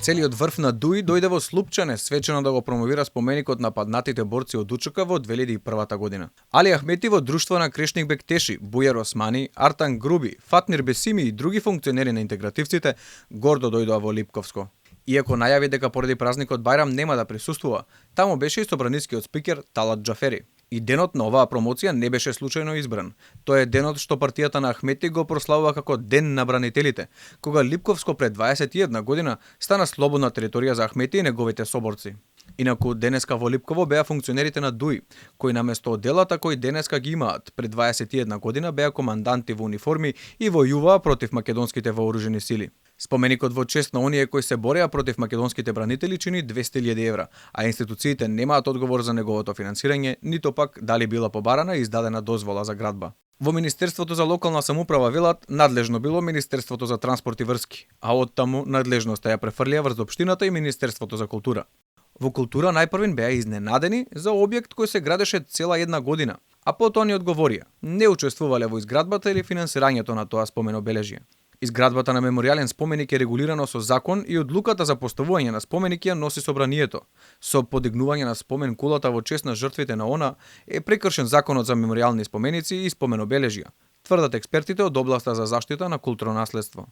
Целиот врв на Дуи дојде во Слупчане свечено да го промовира споменикот на паднатите борци од УЧК во 2001 година. Али Ахмети во друштво на Крешник Бектеши, Бујар Османи, Артан Груби, Фатмир Бесими и други функционери на интегративците гордо дојдоа во Липковско. Иако најави дека поради празникот Бајрам нема да присуствува, таму беше и собранискиот спикер Талат Џафери. И денот на оваа промоција не беше случајно избран. Тој е денот што партијата на Ахмети го прославува како Ден на бранителите, кога Липковско пред 21 година стана слободна територија за Ахмети и неговите соборци. Инаку денеска во Липково беа функционерите на ДУИ, кои наместо одделата кои денеска ги имаат, пред 21 година беа команданти во униформи и војуваа против македонските вооружени сили. Споменикот во чест на оние кои се бореа против македонските бранители чини 200.000 евра, а институциите немаат одговор за неговото финансирање, нито пак дали била побарана и издадена дозвола за градба. Во Министерството за локална самоуправа велат надлежно било Министерството за транспорт и врски, а оттаму надлежноста ја префрлија врз општината и Министерството за култура. Во култура најпрвин беа изненадени за објект кој се градеше цела една година, а потоа ни одговорија, не учествувале во изградбата или финансирањето на тоа спомен обележје. Изградбата на меморијален споменик е регулирано со закон и одлуката за поставување на споменик ја носи собранието. Со подигнување на спомен кулата во чест на жртвите на ОНА е прекршен законот за меморијални споменици и спомен обележја, тврдат експертите од областа за заштита на културно наследство.